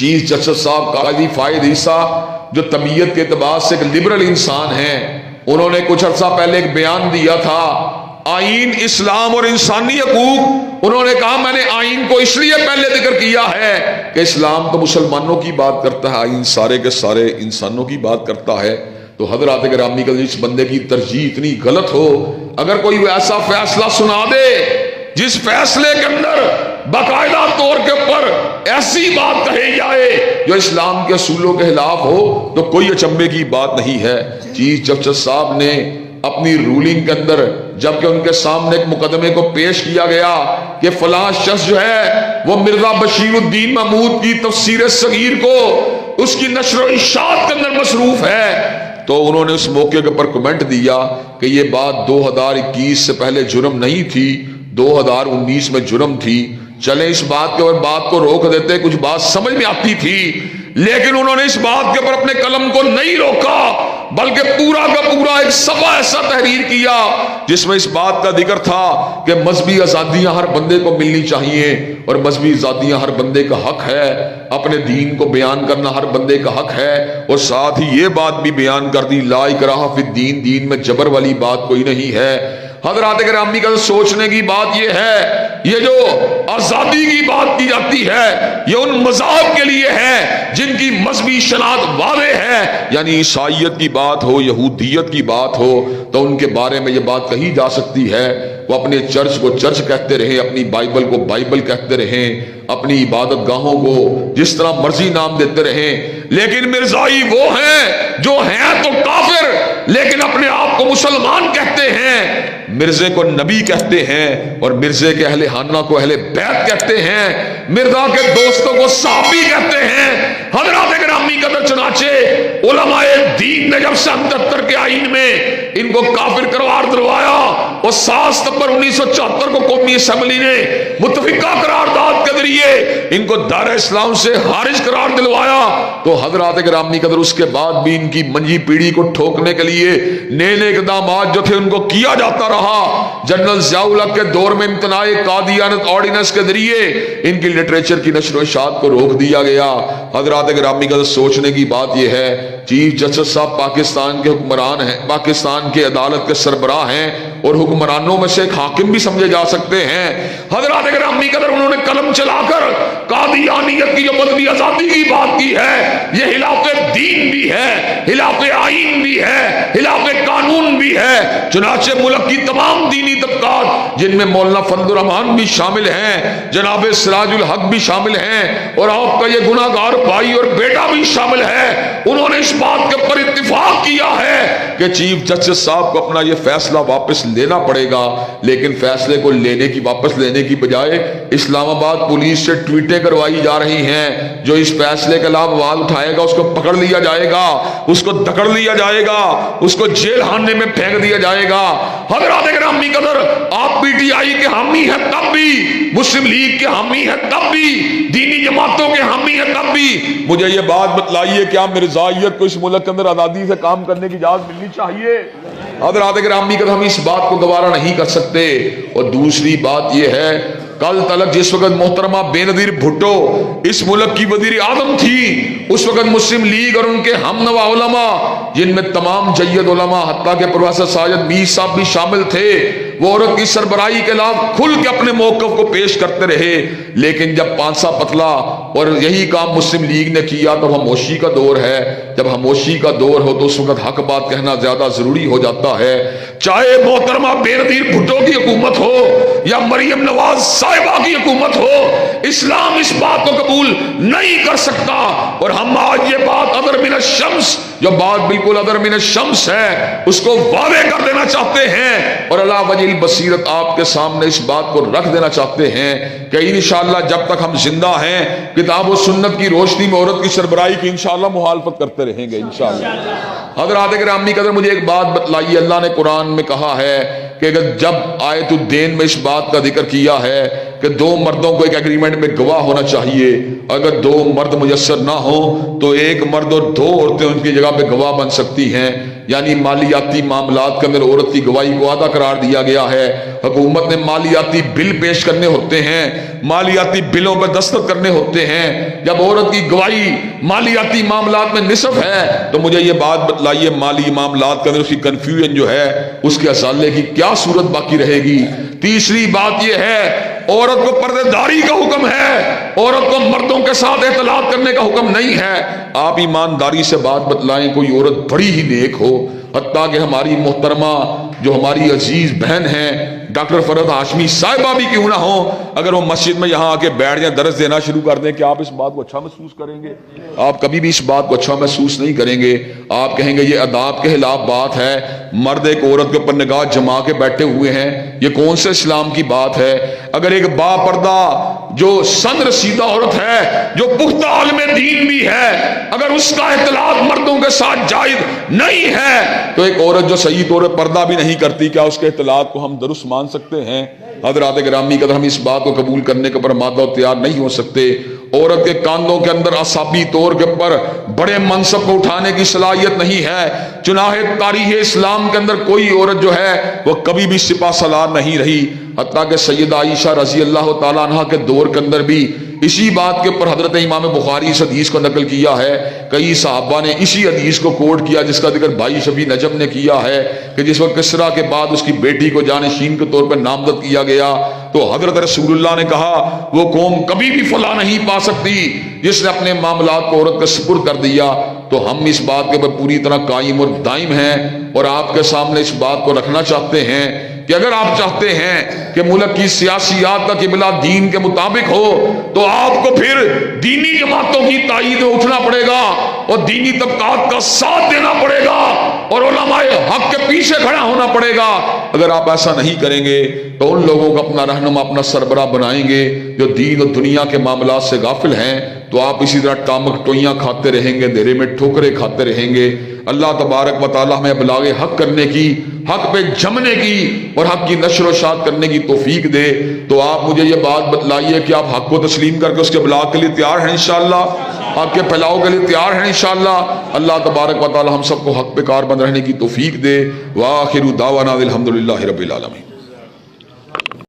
Chief justice صاحب قاضی فائد عیسیٰ جو طبیعت کے اعتبار سے ایک لبرل انسان ہیں، انہوں نے کچھ عرصہ پہلے ایک بیان دیا تھا آئین اسلام اور انسانی حقوق. انہوں نے کہا میں نے آئین کو اس لیے پہلے ذکر کیا ہے کہ اسلام تو مسلمانوں کی بات کرتا ہے، آئین سارے کے سارے انسانوں کی بات کرتا ہے. تو حضرات گرامی کا اس بندے کی ترجیح اتنی غلط ہو، اگر کوئی ایسا فیصلہ سنا دے جس فیصلے کے اندر باقاعدہ طور کے اوپر ایسی بات کہی جائے جو اسلام کے اصولوں کے خلاف ہو، تو کوئی اچنبے کی بات نہیں ہے. چیف جسٹس صاحب نے اپنی رولنگ کے اندر جبکہ ان کے سامنے ایک مقدمے کو پیش کیا گیا کہ فلاں شخص جو ہے وہ مرزا بشیر الدین محمود کی تفسیر صغیر کو اس کی نشر و اشاعت کے اندر مصروف ہے، تو انہوں نے اس موقع کے اوپر کمنٹ دیا کہ یہ بات 2021 سے پہلے جرم نہیں تھی، 2019 میں جرم تھی. چلیں اس بات کے اوپر بات کو روک دیتے، کچھ بات سمجھ میں آتی تھی، لیکن انہوں نے اس بات کے اوپر اپنے قلم کو نہیں روکا، بلکہ پورا کا پورا ایک صفحہ ایسا تحریر کیا جس میں اس بات کا ذکر تھا کہ مذہبی آزادیاں ہر بندے کو ملنی چاہیے، اور مذہبی آزادیاں ہر بندے کا حق ہے، اپنے دین کو بیان کرنا ہر بندے کا حق ہے. اور ساتھ ہی یہ بات بھی بیان کر دی لا اکراہ فی الدین، دین میں جبر والی بات کوئی نہیں ہے. حضرات گرامی کا سوچنے کی بات یہ ہے، یہ جو آزادی کی بات کی جاتی ہے یہ ان مذاہب کے لیے ہے جن کی مذہبی شناخت واضح ہے، یعنی عیسائیت کی بات ہو، یہودیت کی بات ہو، تو ان کے بارے میں یہ بات کہی جا سکتی ہے. وہ اپنے چرچ کو چرچ کہتے رہیں، اپنی بائبل کو بائبل کہتے رہیں، اپنی عبادت گاہوں کو جس طرح مرضی نام دیتے رہیں، لیکن مرزائی وہ ہیں جو ہیں تو کافر لیکن اپنے آپ کو مسلمان کہتے ہیں، مرزے کو نبی کہتے ہیں، اور مرزے کے اہل خانہ کو اہل بیت کہتے ہیں، مرزا کے دوستوں کو صحابی کہتے ہیں. حضرات گرامی قدر چنانچہ علماء دین نے جب 77 کے آئین میں ان کو کافر قرار دلوایا اور 7 ستمبر 1974 کو قومی اسمبلی نے متفقہ قرارداد کے ذریعے ان کو دائرہ اسلام سے خارج قرار دلوایا، تو حضرات گرامی قدر اس کے بعد بھی ان کی منجی پیڑھی کو ٹھوکنے کے لیے نئے نئے اقدامات جو تھے ان کو کیا جاتا رہا. جنرل ضیاء الحق کے دور میں امتناع قادیانت آرڈیننس کے ذریعے ان کی لٹریچر کی نشر و اشاعت کو روک دیا گیا. حضرات گرامی قدر سوچنے کی بات یہ ہے، چیف جسٹس صاحب پاکستان کے حکمران ہیں، پاکستان کے عدالت کے سربراہ ہیں، اور حکمرانوں میں سے ایک حاکم بھی سمجھے جا سکتے ہیں. حضرات گرامی قدر انہوں نے قلم چلا کر قادیانیت کی جو مذہبی آزادی کی بات کی ہے، یہ خلاف دین بھی ہے، خلاف آئین بھی ہے، خلاف قانون بھی ہے. چنانچہ ملک کی تمام دینی طبقات جن میں مولانا فضل الرحمان بھی شامل ہیں، جناب سراج الحق بھی شامل ہیں، اور آپ کا یہ گناہ گار بھائی اور بیٹا بھی شامل ہے، انہوں نے اس بات کے پر اتفاق کیا ہے کہ چیف جسٹس صاحب کو اپنا یہ فیصلہ واپس لینا پڑے گا. لیکن فیصلے کو واپس لینے کی بجائے اسلام آباد پولیس سے ٹویٹیں کروائی جا رہی ہیں، جو اس فیصلے کے خلاف آواز اٹھائے گا اس کو پکڑ لیا جائے گا، اس کو دکڑ لیا جائے گا، اس کو جیل خانے میں پھینک دیا جائے گا. حضرات گرامی قدر آپ پی ٹی آئی کے حامی ہیں تب بھی، مسلم لیگ کے حامی ہیں تب بھی، دینی جماعتوں کے حامی ہیں تب بھی، مجھے یہ بات بتلائیے کیا مرزائیت کو اس ملک کے اندر آزادی سے کام کرنے کی اجازت ملنی چاہیے؟ حضرات گرامی قدر ہم اس بات کو گوارا نہیں کر سکتے. اور دوسری بات یہ ہے، کل تلک جس وقت محترمہ بے نظیر بھٹو اس ملک کی وزیر اعظم تھی، اس وقت مسلم لیگ اور ان کے ہم نوا علماء جن میں تمام جید علماء حتیٰ کہ پروفیسر ساجد میر صاحب بھی شامل تھے، وہ عورت کی سربراہی کے خلاف کھل کے اپنے موقف کو پیش کرتے رہے. لیکن جب پانسا پتلا اور یہی کام مسلم لیگ نے کیا تو خاموشی کا دور ہے. جب خاموشی کا دور ہو تو اس وقت حق بات کہنا زیادہ ضروری ہو جاتا ہے. چاہے محترمہ بے نظیر بھٹو کی حکومت ہو یا مریم نواز صاحبہ کی حکومت ہو، اسلام اس بات کو قبول نہیں کر سکتا. اور ہم آج یہ بات ادر من الشمس، جو بات بالکل ادر من الشمس ہے، اس کو واضح کر دینا چاہتے ہیں، اور اللہ وجہ بصیرت آپ کے سامنے اس بات کو رکھ دینا چاہتے ہیں کہ انشاءاللہ جب تک ہم زندہ ہیں کتاب و سنت کی روشنی میں عورت کی سربراہی کی انشاءاللہ مخالفت کرتے رہیں گے انشاءاللہ. حضرات گرامی قدر مجھے ایک بات بتلائیے، اللہ نے قرآن میں کہا ہے کہ جب آیت الدین میں اس بات کا ذکر کیا ہے کہ 2 مردوں کو ایک ایگریمنٹ میں گواہ ہونا چاہیے، اگر 2 مرد میسر نہ ہوں تو 1 مرد اور 2 عورتیں ان کی جگہ پہ گواہ بن سکتی ہیں. یعنی مالیاتی معاملات کے اندر عورت کی گواہی کو آدھا قرار دیا گیا ہے۔ حکومت نے مالیاتی بل پیش کرنے ہوتے ہیں، مالیاتی بلوں پر دستخط کرنے ہوتے ہیں۔ جب عورت کی گواہی مالیاتی معاملات میں نصف ہے تو مجھے یہ بات بتلائیے مالی معاملات کے اندر اس کی کنفیوژن جو ہے اس کے ازالے کی کیا صورت باقی رہے گی؟ تیسری بات یہ ہے عورت کو پردے داری کا حکم ہے، عورت کو مردوں کے ساتھ اختلاط کرنے کا حکم نہیں ہے۔ آپ ایمانداری سے بات بتلائیں، کوئی عورت بڑی ہی نیک ہو، حتیٰ کہ ہماری محترمہ جو ہماری عزیز بہن ہیں ڈاکٹر فرحت ہاشمی صاحبہ بھی کیوں نہ ہو، اگر وہ مسجد میں یہاں آ کے بیٹھ جائیں درس دینا شروع کر دیں، کہ آپ اس بات کو اچھا محسوس کریں گے؟ آپ کبھی بھی اس بات کو اچھا محسوس نہیں کریں گے۔ آپ کہیں گے یہ اداب کے خلاف بات ہے، مرد ایک عورت کے اوپر نگاہ جما کے بیٹھے ہوئے ہیں، یہ کون سے اسلام کی بات ہے؟ اگر ایک با پردہ جو سن رسیدہ عورت ہے، جو پختہ عالم دین بھی ہے، اگر اس کا اختلاط مردوں کے ساتھ جائز نہیں ہے تو ایک عورت جو صحیح طور پر پردہ بھی نہیں کرتی، کیا اس کے اختلاط کو ہم درست مان سکتے ہیں؟ حضرات گرامی قدر، ہم اس بات کو قبول کرنے کے اوپر مادہ و تیار نہیں ہو سکتے۔ عورت کے کاندھوں کے اندر اعصابی طور کے اوپر بڑے منصب کو اٹھانے کی صلاحیت نہیں ہے۔ چنانچہ تاریخ اسلام کے اندر کوئی عورت جو ہے وہ کبھی بھی سپہ سالار نہیں رہی، حتیٰ کہ سیدہ عائشہ رضی اللہ تعالیٰ عنہ کے دور کے اندر بھی اسی بات کے اوپر حضرت امام بخاری اس حدیث کو نقل کیا ہے۔ کئی صحابہ نے اسی حدیث کو کوٹ کیا جس کا ذکر بھائی شفیع نجم نے کیا ہے کہ جس وقت کسریٰ کے بعد اس کی بیٹی کو جانشین کے طور پر نامزد کیا گیا تو حضرت رسول اللہ نے کہا وہ قوم کبھی بھی فلاح نہیں پا سکتی جس نے اپنے معاملات کو عورت کا سپرد کر دیا۔ تو ہم اس بات کے اوپر پوری طرح قائم اور دائم ہیں اور آپ کے سامنے اس بات کو رکھنا چاہتے ہیں کہ اگر آپ چاہتے ہیں کہ ملک کی سیاسیات کا قبلہ دین کے مطابق ہو تو آپ کو پھر دینی جماعتوں کی تائید میں اٹھنا پڑے گا اور دینی طبقات کا ساتھ دینا پڑے گا اور علماء حق کے پیچھے کھڑا ہونا پڑے گا۔ اگر آپ ایسا نہیں کریں گے تو ان لوگوں کو اپنا رہنما اپنا سربراہ بنائیں گے جو دین اور دنیا کے معاملات سے غافل ہیں، تو آپ اسی طرح ٹامک ٹوئیاں کھاتے رہیں گے، دھیرے میں ٹھوکریں کھاتے رہیں گے۔ اللہ تبارک و تعالی ہمیں ابلاغ حق کرنے کی، حق پہ جمنے کی اور حق کی نشر و اشاعت کرنے کی توفیق دے۔ تو آپ مجھے یہ بات بتلائیے کہ آپ حق کو تسلیم کر کے اس کے ابلاغ کے لیے تیار ہیں انشاءاللہ، حق کے پھیلاؤ کے لیے تیار ہیں انشاءاللہ۔ اللہ تبارک و تعالی ہم سب کو حق پہ کاربند رہنے کی توفیق دے۔ وآخر دعوانا الحمدللہ رب العالمین۔